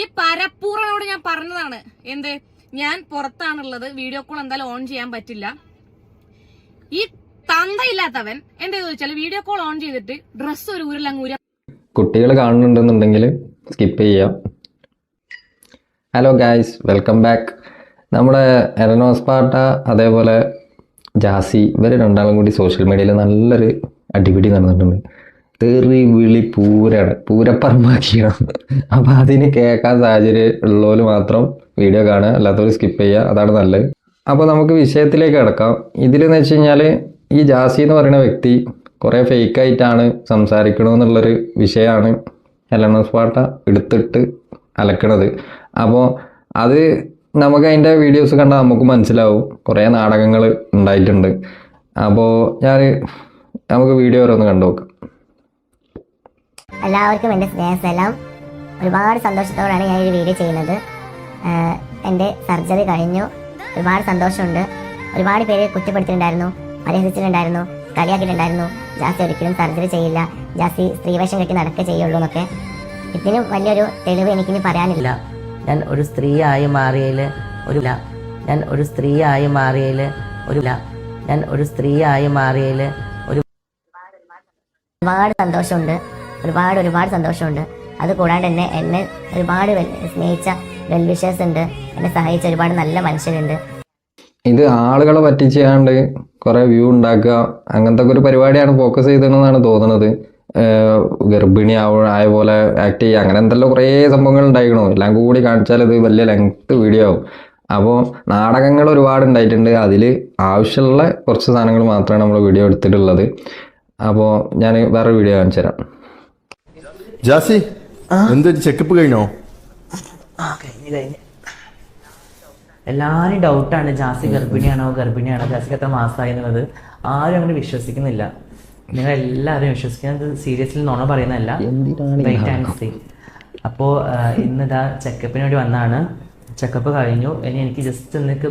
ഈ പരപ്പൂറനോട് ഞാൻ പറഞ്ഞതാണ് എന്ത്, ഞാൻ പുറത്താണുള്ളത്, വീഡിയോ കോൾ എന്തായാലും ഓൺ ചെയ്യാൻ പറ്റില്ല. ഈ തന്തയില്ലാത്തവൻ എന്താ ചോദിച്ചാൽ വീഡിയോ കോൾ ഓൺ ചെയ്തിട്ട് ഡ്രസ്സ് ഒരു ഊരിലങ്ങൂര. കുട്ടികൾ കാണുന്നുണ്ടെന്നുണ്ടെങ്കിൽ സ്കിപ്പ് ചെയ്യാം. Hello guys, welcome back. നമ്മുടെ എലനോസ് പാട്ട അതേപോലെ ജാസി ഇവർ രണ്ടാളും കൂടി സോഷ്യൽ മീഡിയയിൽ നല്ലൊരു അടിപിടി നടന്നിട്ടുണ്ട്. തെറി വിളി പൂരപ്പറമ്പാക്കിയാണ്. അപ്പോൾ അതിന് കേൾക്കാൻ സാഹചര്യം ഉള്ളവർ മാത്രം വീഡിയോ കാണുക, അല്ലാത്തവർ സ്കിപ്പ് ചെയ്യുക, അതാണ് നല്ലത്. അപ്പോൾ നമുക്ക് വിഷയത്തിലേക്ക് കിടക്കാം. ഇതിലെന്ന് വെച്ച് കഴിഞ്ഞാൽ ഈ ജാസി എന്ന് പറയുന്ന വ്യക്തി കുറേ ഫേക്കായിട്ടാണ് സംസാരിക്കണമെന്നുള്ളൊരു വിഷയമാണ് എലനോസ് പാട്ട എടുത്തിട്ട് അലക്കണത്. അപ്പോൾ അത് നമുക്ക് അതിൻ്റെ വീഡിയോസ് കണ്ടാൽ നമുക്ക് മനസ്സിലാവും, കുറേ നാടകങ്ങൾ ഉണ്ടായിട്ടുണ്ട്. അപ്പോൾ നമുക്ക് വീഡിയോ ഓരോന്ന് കണ്ടു നോക്കാം. എല്ലാവർക്കും എൻ്റെ സ്നേഹസലാം. ഒരുപാട് സന്തോഷത്തോടെയാണ് ഞാൻ ഈ വീഡിയോ ചെയ്യുന്നത്. എൻ്റെ സർജറി കഴിഞ്ഞു, ഒരുപാട് സന്തോഷമുണ്ട്. ഒരുപാട് പേര് കുറ്റപ്പെടുത്തിയിട്ടുണ്ടായിരുന്നു, പരിഹസിച്ചിട്ടുണ്ടായിരുന്നു, കളിയാക്കിയിട്ടുണ്ടായിരുന്നു. ജാസി ഒരിക്കലും സർജറി ചെയ്യില്ല, ജാസി സ്ത്രീവേഷം കെട്ടി നടക്കേ ചെയ്യുള്ളൂ എന്നൊക്കെ. ഇതിന് വലിയൊരു തെളിവ് എനിക്കിനി പറയാനില്ല. ഞാൻ ഒരു സ്ത്രീയായി മാറിയതിൽ ഒരുപാട് സന്തോഷമുണ്ട്, ഒരുപാട് സന്തോഷമുണ്ട്. അതുകൂടാണ്ട് എന്നെ ഒരുപാട് സ്നേഹിച്ച വെൽ വിഷേഴ്സ് ഉണ്ട്, എന്നെ സഹായിച്ച ഒരുപാട് നല്ല മനുഷ്യരുണ്ട്. ഇത് ആളുകളെ പറ്റിച്ചാണ്ട് കുറേ വ്യൂ ഉണ്ടാക്കുക, അങ്ങനത്തെ ഒരു പരിപാടിയാണ് ഫോക്കസ് ചെയ്തതെന്നാണ് തോന്നുന്നത്. ഗർഭിണി ആയ പോലെ ആക്ട് ചെയ്യുക, അങ്ങനെ എന്തെല്ലാം കുറേ സംഭവങ്ങൾ ഉണ്ടായിക്കണോ. എല്ലാം കൂടി കാണിച്ചാൽ ഇത് വലിയ ലെങ്ത് വീഡിയോ ആവും. അപ്പോൾ നാടകങ്ങൾ ഒരുപാട് ഉണ്ടായിട്ടുണ്ട്. അതിൽ ആവശ്യമുള്ള കുറച്ച് സാധനങ്ങൾ മാത്രമാണ് നമ്മൾ വീഡിയോ എടുത്തിട്ടുള്ളത്. അപ്പോൾ ഞാൻ വേറെ വീഡിയോ കാണിച്ചു തരാം. ജാസി, എന്തൊരു ചെക്കപ്പ് കഴിഞ്ഞോ? കഴിഞ്ഞു. എല്ലാവരും ഡൗട്ടാണ് ജാസി ഗർഭിണിയാണോ ജാസിക്ക് എത്ര മാസമായി എന്നുള്ളത്. ആരും അങ്ങനെ വിശ്വസിക്കുന്നില്ല. നിങ്ങൾ എല്ലാവരും വിശ്വസിക്കുന്നത് സീരിയസ്ലി നുണ പറയുന്നതല്ല. Wait and see. അപ്പോൾ ഇന്നിതാ ചെക്കപ്പിന് വേണ്ടി വന്നാണ്. ചെക്കപ്പ് കഴിഞ്ഞു. ഇനി എനിക്ക് ജസ്റ്റ് എനിക്ക്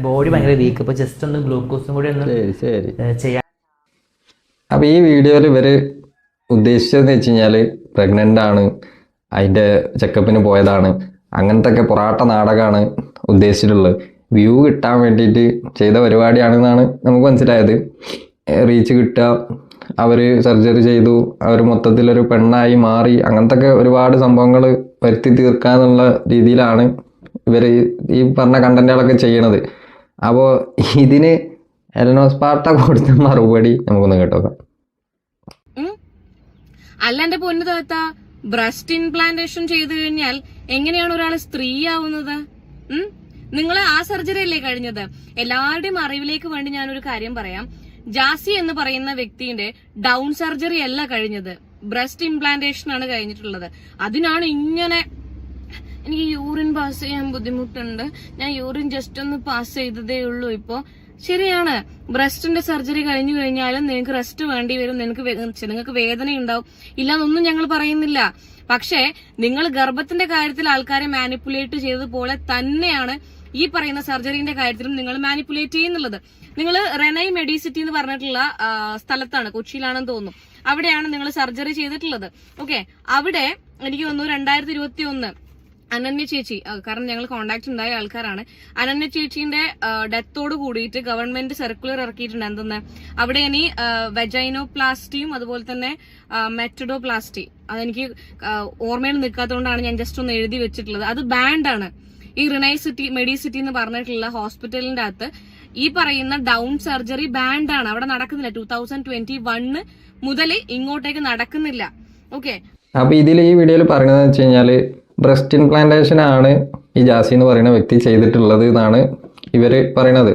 ബോഡി ഭയങ്കര വീക്ക്. അപ്പോൾ ജസ്റ്റ് ഒന്ന് ഗ്ലൂക്കോസും കൂടി ഒന്ന് ചെയ്യാൻ. അപ്പോൾ ഈ വീഡിയോയിൽ ഇവർ ഉദ്ദേശിച്ചതെന്ന് വെച്ച് കഴിഞ്ഞാൽ പ്രഗ്നൻ്റ് ആണ്, അതിൻ്റെ ചെക്കപ്പിന് പോയതാണ്, അങ്ങനത്തെ ഒക്കെ പൊറാട്ട നാടകമാണ് ഉദ്ദേശിച്ചിട്ടുള്ളത്. വ്യൂ കിട്ടാൻ വേണ്ടിയിട്ട് ചെയ്ത പരിപാടിയാണെന്നാണ് നമുക്ക് മനസ്സിലായത്. റീച്ച് കിട്ടുക, അവർ സർജറി ചെയ്തു, അവർ മൊത്തത്തിലൊരു പെണ്ണായി മാറി, അങ്ങനത്തെ ഒക്കെ ഒരുപാട് സംഭവങ്ങൾ വരുത്തി തീർക്കാന്നുള്ള രീതിയിലാണ് ഇവർ ഈ പറഞ്ഞ കണ്ടന്റുകളൊക്കെ ചെയ്യണത്. അപ്പോൾ ഇതിന് എലനോസ് പാട്ട കൊടുത്ത മറുപടി നമുക്കൊന്ന് കേട്ടോക്കാം. അല്ല എന്റെ പൊന്നു താത്ത, ബ്രസ്റ്റ് ഇംപ്ലാന്റേഷൻ ചെയ്തു കഴിഞ്ഞാൽ എങ്ങനെയാണ് ഒരാൾ സ്ത്രീ ആവുന്നത്? നിങ്ങൾ ആ സർജറി അല്ലേ കഴിഞ്ഞത്? എല്ലാവരുടെയും അറിവിലേക്ക് വേണ്ടി ഞാനൊരു കാര്യം പറയാം. ജാസി എന്ന് പറയുന്ന വ്യക്തിയുടെ ഡൗൺ സർജറി അല്ല കഴിഞ്ഞത്, ബ്രസ്റ്റ് ഇംപ്ലാന്റേഷൻ ആണ് കഴിഞ്ഞിട്ടുള്ളത്. അതിനാണ് ഇങ്ങനെ എനിക്ക് യൂറിൻ പാസ് ചെയ്യാൻ ബുദ്ധിമുട്ടുണ്ട്, ഞാൻ യൂറിൻ ജസ്റ്റ് ഒന്ന് പാസ് ചെയ്തതേ ഉള്ളൂ. ഇപ്പോ ശരിയാണ്, ബ്രസ്റ്റിന്റെ സർജറി കഴിഞ്ഞു കഴിഞ്ഞാലും നിങ്ങൾക്ക് റെസ്റ്റ് വേണ്ടി വരും, നിങ്ങൾക്ക് വേദന ഉണ്ടാവും, ഇല്ലാന്നൊന്നും ഞങ്ങൾ പറയുന്നില്ല. പക്ഷേ നിങ്ങൾ ഗർഭത്തിന്റെ കാര്യത്തിൽ ആൾക്കാരെ മാനിപ്പുലേറ്റ് ചെയ്തതുപോലെ തന്നെയാണ് ഈ പറയുന്ന സർജറിന്റെ കാര്യത്തിലും നിങ്ങൾ മാനിപ്പുലേറ്റ് ചെയ്യുന്നുള്ളത്. നിങ്ങൾ റെനൈ മെഡിസിറ്റി എന്ന് പറഞ്ഞിട്ടുള്ള സ്ഥലത്താണ്, കൊച്ചിയിലാണെന്ന് തോന്നുന്നു, അവിടെയാണ് നിങ്ങൾ സർജറി ചെയ്തിട്ടുള്ളത്. ഓക്കെ, അവിടെ എനിക്ക് തോന്നുന്നു 2021 അനന്യ ചേച്ചി, കാരണം ഞങ്ങൾ കോണ്ടാക്ട് ഉണ്ടായ ആൾക്കാരാണ്, അനന്യ ചേച്ചിന്റെ ഡെത്തോട് കൂടിയിട്ട് ഗവൺമെന്റ് സർക്കുലർ ഇറക്കിയിട്ടുണ്ട്. എന്തെന്ന് അവിടെ ഇനി വെജൈനോപ്ലാസ്റ്റിയും അതുപോലെ തന്നെ മെറ്റഡോപ്ലാസ്റ്റി, അതെനിക്ക് ഓർമ്മയിൽ നിൽക്കാത്തതുകൊണ്ടാണ് ഞാൻ ജസ്റ്റ് ഒന്ന് എഴുതി വെച്ചിട്ടുള്ളത്, അത് ബാൻഡ് ആണ്. ഈ റിനൈസിറ്റി മെഡിസിറ്റി എന്ന് പറഞ്ഞിട്ടുള്ള ഹോസ്പിറ്റലിന്റെ അകത്ത് ഈ പറയുന്ന ഡൗൺ സർജറി ബാൻഡ് ആണ്, അവിടെ നടക്കുന്നില്ല. 2021 മുതൽ ഇങ്ങോട്ടേക്ക് നടക്കുന്നില്ല. ഓക്കെ, അപ്പൊ ഇതിൽ ഈ വീഡിയോയിൽ പറയുന്നത് വെച്ച് കഴിഞ്ഞാല് ബ്രസ്റ്റ് ഇംപ്ലാന്റേഷൻ ആണ് ഈ ജാസി എന്ന് പറയുന്ന വ്യക്തി ചെയ്തിട്ടുള്ളത് എന്നാണ് ഇവർ പറയണത്.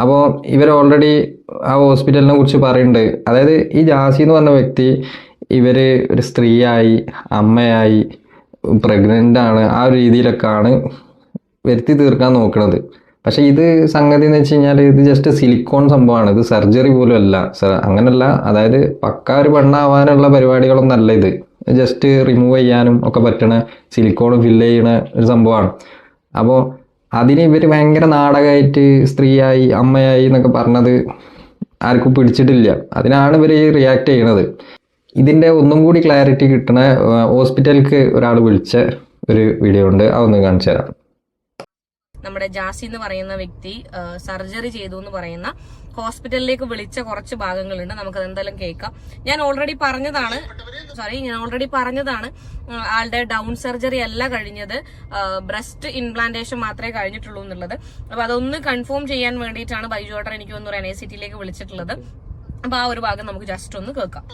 അപ്പോൾ ഇവർ ഓൾറെഡി ആ ഹോസ്പിറ്റലിനെ കുറിച്ച് പറയുന്നുണ്ട്. അതായത് ഈ ജാസി എന്ന് പറഞ്ഞ വ്യക്തി ഒരു സ്ത്രീയായി, അമ്മയായി, പ്രഗ്നൻ്റ് ആണ്, ആ ഒരു രീതിയിലൊക്കെയാണ് വരുത്തി തീർക്കാൻ നോക്കുന്നത്. പക്ഷെ ഇത് സംഗതി എന്ന് വെച്ച് കഴിഞ്ഞാൽ ഇത് ജസ്റ്റ് സിലിക്കോൺ സംഭവമാണ്, ഇത് സർജറി പോലും അല്ല, അങ്ങനല്ല. അതായത് പക്ക ഒരു പെണ്ണാവാനുള്ള പരിപാടികളൊന്നും അല്ല ഇത്. ജസ്റ്റ് റിമൂവ് ചെയ്യാനും ഒക്കെ പറ്റണ സിലിക്കോൺ ഫില്ല് ചെയ്യണ ഒരു സംഭവമാണ്. അപ്പോൾ അതിന് ഇവർ ഭയങ്കര നാടകമായിട്ട് സ്ത്രീയായി, അമ്മയായി എന്നൊക്കെ പറഞ്ഞത് ആർക്കും പിടിച്ചിട്ടില്ല. അതിനാണ് ഇവർ റിയാക്ട് ചെയ്യണത്. ഇതിൻ്റെ ഒന്നും കൂടി ക്ലാരിറ്റി കിട്ടണ ഹോസ്പിറ്റലിലേക്ക് ഒരാൾ വിളിച്ച ഒരു വീഡിയോ ഉണ്ട്, അതൊന്ന് കാണിച്ചു തരാം. നമ്മുടെ ജാസി എന്ന് പറയുന്ന വ്യക്തി സർജറി ചെയ്തു എന്ന് പറയുന്ന ഹോസ്പിറ്റലിലേക്ക് വിളിച്ച കുറച്ച് ഭാഗങ്ങളുണ്ട്. നമുക്കത് എന്തായാലും കേൾക്കാം. ഞാൻ ഓൾറെഡി പറഞ്ഞതാണ് ആളുടെ ഡൗൺ സർജറി അല്ല കഴിഞ്ഞത്, ബ്രസ്റ്റ് ഇംപ്ലാന്റേഷൻ മാത്രമേ കഴിഞ്ഞിട്ടുള്ളൂ എന്നുള്ളത്. അപ്പൊ അതൊന്ന് കൺഫേം ചെയ്യാൻ വേണ്ടിയിട്ടാണ് ബൈജു ഏട്ടൻ എനിക്ക് തോന്നുന്നു NICT വിളിച്ചിട്ടുള്ളത്. അപ്പൊ ആ ഒരു ഭാഗം നമുക്ക് ജസ്റ്റ് ഒന്ന് കേൾക്കാം.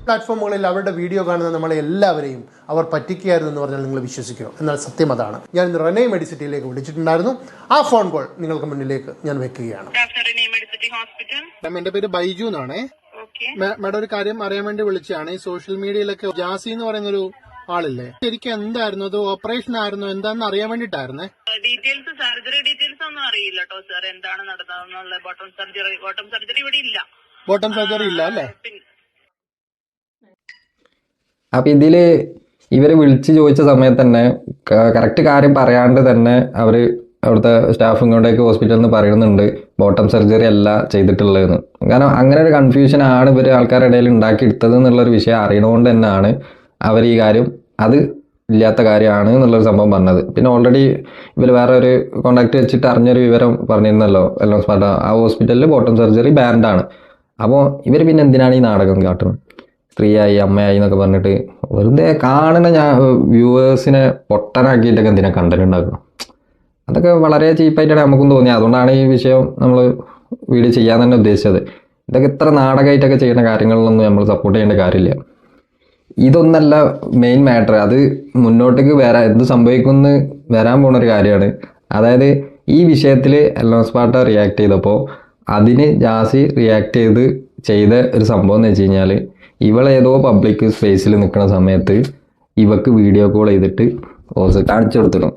പ്ലാറ്റ്ഫോമുകളിൽ അവരുടെ വീഡിയോ കാണുന്ന നമ്മളെ എല്ലാവരെയും അവർ പറ്റിക്കുകയായിരുന്നു എന്ന് പറഞ്ഞാൽ നിങ്ങൾ വിശ്വസിക്കുമോ? എന്നാൽ സത്യം അതാണ്. ഞാൻ ഇന്ന് റെനെ മെഡിസിറ്റിയിലേക്ക് വിളിച്ചിട്ടുണ്ടായിരുന്നു. ആ ഫോൺ കോൾ നിങ്ങൾക്ക് മുന്നിലേക്ക് ഞാൻ വെക്കുകയാണ്. എന്റെ പേര് ബൈജു എന്നാണേ. മാഡം ഒരു കാര്യം അറിയാൻ വേണ്ടി വിളിച്ചതാണ്. ഈ സോഷ്യൽ മീഡിയയിലൊക്കെ ജാസി എന്ന് പറയുന്ന ഒരു ആളില്ലേ, ശരിക്കും എന്തായിരുന്നു അത്? ഓപ്പറേഷൻ ആയിരുന്നു എന്താണെന്ന് അറിയാൻ വേണ്ടിട്ടായിരുന്നേ. ഡീറ്റെയിൽസ്, സർജറി ഡീറ്റെയിൽസ് ഒന്നും അറിയില്ല കേട്ടോ സാർ, എന്താണ് നടന്നതെന്നുള്ള. ബോട്ടം സർജറി ഇവിടെ ഇല്ല. ബോട്ടം സർജറി ഇല്ല അല്ലേ? അപ്പം ഇതിൽ ഇവർ വിളിച്ച് ചോദിച്ച സമയത്ത് തന്നെ കറക്റ്റ് കാര്യം പറയാണ്ട് തന്നെ അവർ അവിടുത്തെ സ്റ്റാഫ് ഇങ്ങോട്ടേക്ക് ഹോസ്പിറ്റലിൽ നിന്ന് പറയുന്നുണ്ട് ബോട്ടം സർജറി അല്ല ചെയ്തിട്ടുള്ളതെന്ന്. കാരണം അങ്ങനെ ഒരു കൺഫ്യൂഷനാണ് ഇവർ ആൾക്കാരുടെ ഇടയിൽ ഉണ്ടാക്കിയെടുത്തത് എന്നുള്ളൊരു വിഷയം അറിയണതുകൊണ്ട് തന്നെയാണ് അവർ ഈ കാര്യം അത് ഇല്ലാത്ത കാര്യമാണ് എന്നുള്ളൊരു സംഭവം പറഞ്ഞത്. പിന്നെ ഓൾറെഡി ഇവർ വേറെ ഒരു കോണ്ടാക്ട് വെച്ചിട്ട് അറിഞ്ഞൊരു വിവരം പറഞ്ഞിരുന്നല്ലോ എല്ലാം സ്പാട്ട, ആ ഹോസ്പിറ്റലിൽ ബോട്ടം സർജറി ബാൻഡാണ്. അപ്പോൾ ഇവർ പിന്നെ എന്തിനാണ് ഈ നാടകം കാട്ടുന്നത്? സ്ത്രീയായി അമ്മയായി എന്നൊക്കെ പറഞ്ഞിട്ട് വെറുതെ കാണുന്ന വ്യൂവേഴ്സിനെ പൊട്ടനാക്കിയിട്ടൊക്കെ എന്തിനാ കണ്ടന്റ് ഉണ്ടാക്കണം? അതൊക്കെ വളരെ ചീപ്പായിട്ടാണ് നമുക്കും തോന്നിയത്. അതുകൊണ്ടാണ് ഈ വിഷയം നമ്മൾ വീഡിയോ ചെയ്യാൻ തന്നെ ഉദ്ദേശിച്ചത്. ഇതൊക്കെ ഇത്ര നാടകമായിട്ടൊക്കെ ചെയ്യുന്ന കാര്യങ്ങളിലൊന്നും നമ്മൾ സപ്പോർട്ട് ചെയ്യേണ്ട കാര്യമില്ല. ഇതൊന്നല്ല മെയിൻ മാറ്റർ. അത് മുന്നോട്ടേക്ക് എന്ത് സംഭവിക്കുമെന്ന് വരാൻ പോണൊരു കാര്യമാണ്. അതായത് ഈ വിഷയത്തിൽ എല്ലാം സ്പാട്ട റിയാക്ട് ചെയ്തപ്പോൾ അതിന് ജാസി റിയാക്ട് ചെയ്ത ഒരു സംഭവം എന്ന് വെച്ച് കഴിഞ്ഞാൽ, ഇവളേതോ പബ്ലിക് സ്പേസിൽ നിൽക്കുന്ന സമയത്ത് ഇവക്ക് വീഡിയോ കോൾ ചെയ്തിട്ട് കാണിച്ചു കൊടുത്തിടും,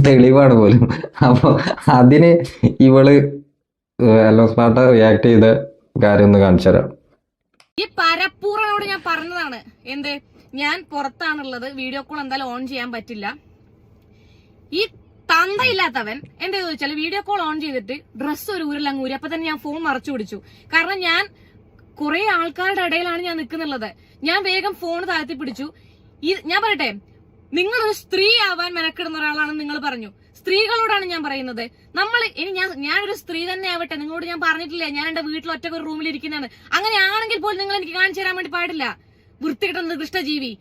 തെളിവാണ് പോലും. അപ്പോൾ അതിന് ഇവള് എല്ലാം സ്പാട്ട റിയാക്ട് ചെയ്ത കാര്യം ഒന്ന് കാണിച്ചു തരാം. ഈ പരപ്പൂറനോട് ഞാൻ പറഞ്ഞതാണ്, എന്ത് ഞാൻ പുറത്താണുള്ളത്, വീഡിയോ കോൾ എന്തായാലും ഓൺ ചെയ്യാൻ പറ്റില്ല. ഈ തന്തയില്ലാത്തവൻ എന്താ ചോദിച്ചാൽ വീഡിയോ കോൾ ഓൺ ചെയ്തിട്ട് ഡ്രസ്സ് ഒരു ഊരിലങ്ങ് ഊരി. അപ്പൊ തന്നെ ഞാൻ ഫോൺ മറച്ചു പിടിച്ചു. കാരണം ഞാൻ കുറെ ആൾക്കാരുടെ ഇടയിലാണ് ഞാൻ നിൽക്കുന്നുള്ളത്. ഞാൻ വേഗം ഫോൺ താഴ്ത്തി പിടിച്ചു. ഞാൻ പറയട്ടെ, നിങ്ങളൊരു സ്ത്രീ ആവാൻ മെനക്കിടുന്ന ഒരാളാണെന്ന് നിങ്ങൾ പറഞ്ഞു. സ്ത്രീകളോടാണ് ഞാൻ പറയുന്നത്. ഞാനൊരു സ്ത്രീ തന്നെ ആവട്ടെ, നിങ്ങളോട് ഞാൻ പറഞ്ഞിട്ടില്ലേ ഞാൻ എന്റെ വീട്ടിൽ ഒറ്റ ഒരു റൂമിൽ ഇരിക്കുന്നതാണ്. അങ്ങനെയാണെങ്കിൽ പോലും നിങ്ങൾ എനിക്ക് കാണിച്ചു തരാൻ വേണ്ടി പാടില്ല, വൃത്തികെട്ട നിർദ്ദിഷ്ട ജീവി.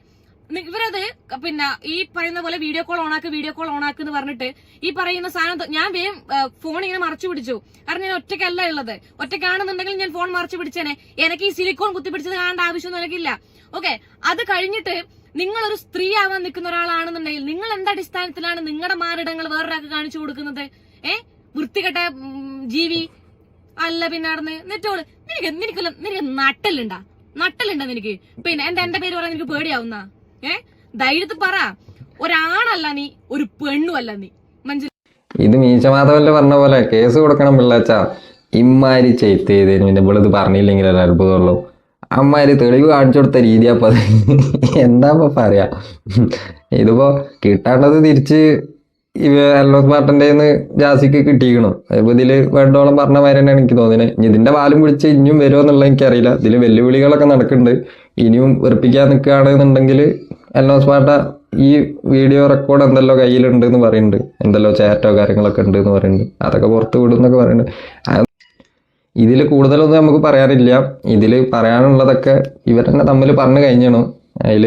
ഇവരത് പിന്നെ ഈ പറയുന്ന പോലെ വീഡിയോ കോൾ ഓണാക്ക് എന്ന് പറഞ്ഞിട്ട് ഈ പറയുന്ന സാധനം ഞാൻ വേഗം ഫോൺ ഇങ്ങനെ മറച്ചു പിടിച്ചു. കാരണം ഞാൻ ഒറ്റയ്ക്കല്ല ഉള്ളത്. ഒറ്റയ്ക്കാണെന്നുണ്ടെങ്കിൽ ഞാൻ ഫോൺ മറച്ചു പിടിച്ചേനെ. എനിക്ക് ഈ സിലിക്കോൺ കുത്തിപ്പിടിച്ചത് കാണേണ്ട ആവശ്യമൊന്നും എനിക്കില്ല. ഓക്കെ, അത് കഴിഞ്ഞിട്ട് നിങ്ങളൊരു സ്ത്രീ ആവാൻ നിൽക്കുന്ന ഒരാളാണെന്നുണ്ടെങ്കിൽ നിങ്ങൾ എന്ത് അടിസ്ഥാനത്തിലാണ് നിങ്ങളുടെ മാറിടങ്ങൾ വേറൊരാൾക്ക് കാണിച്ചു കൊടുക്കുന്നത്? വൃത്തികെട്ട ജീവി അല്ല. പിന്നെ നടന്ന് നെറ്റോള് നിനക്ക് നട്ടലുണ്ടാ നിനക്ക്? പിന്നെ എന്റെ പേര് പറയാൻ നിനക്ക് പേടിയാവുന്ന? ധൈര്യത്തിൽ പറ, ഒരാണല്ല നീ, ഒരു പെണ്ണുമല്ല നീ. ഇത് മീശമാധവല്ല പറഞ്ഞ പോലെ കേസ് കൊടുക്കണം പിള്ളേച്ചാ. ഇമ്മാരി ചെയ്തേന് പിന്നെ ഇവളിത് പറഞ്ഞില്ലെങ്കിൽ ഒരു അത്ഭുതമുള്ളൂ. അമ്മാര് തെളിവ് കാണിച്ചു കൊടുത്ത രീതി. അപ്പൊ അത് എന്താ പറയാ, ഇതിപ്പോ കിട്ടാണ്ടത് തിരിച്ച് എൽനോസ് പാട്ടൻ്റെ ജാസിക്ക് കിട്ടിയിരിക്കണു. ഇപ്പൊ ഇതില് വേണ്ടോളം പറഞ്ഞ മാതിരി തന്നെയാണ് എനിക്ക് തോന്നുന്നത്. ഇതിന്റെ പാലും പിടിച്ച് ഇനിയും വരുമോ എന്നുള്ളത് എനിക്കറിയില്ല. ഇതില് വെല്ലുവിളികളൊക്കെ നടക്കുന്നുണ്ട്. ഇനിയും വെറുപ്പിക്കാൻ നിൽക്കുകയാണെന്നുണ്ടെങ്കിൽ എൽനോസ് പാട്ട ഈ വീഡിയോ റെക്കോർഡ് എന്തെല്ലോ കയ്യിലുണ്ട് എന്ന് പറയുന്നുണ്ട്, എന്തെല്ലോ ചാറ്റോ കാര്യങ്ങളൊക്കെ ഉണ്ട് എന്ന് പറയുന്നുണ്ട്. അതൊക്കെ പുറത്ത് വിടും എന്നൊക്കെ പറയുന്നുണ്ട്. ഇതിൽ കൂടുതലൊന്നും നമുക്ക് പറയാനില്ല. ഇതിൽ പറയാനുള്ളതൊക്കെ ഇവർ തന്നെ തമ്മിൽ പറഞ്ഞു കഴിഞ്ഞാണ്. അതിൽ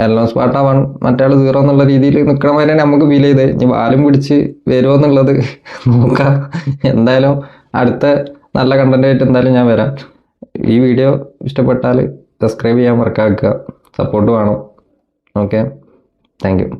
എൽനോസ് പാട്ട 1 മറ്റേ 0 എന്നുള്ള രീതിയിൽ നിൽക്കണ മാതിരി നമുക്ക് ഫീൽ ചെയ്ത്. ഇനി വാലും പിടിച്ച് വരുമോ എന്നുള്ളത് നോക്കാം. എന്തായാലും അടുത്ത നല്ല കണ്ടന്റ് ആയിട്ട് എന്തായാലും ഞാൻ വരാം. ഈ വീഡിയോ ഇഷ്ടപ്പെട്ടാൽ സബ്സ്ക്രൈബ് ചെയ്യാൻ മറക്കാക്കുക. സപ്പോർട്ട് വേണം. Okay, thank you.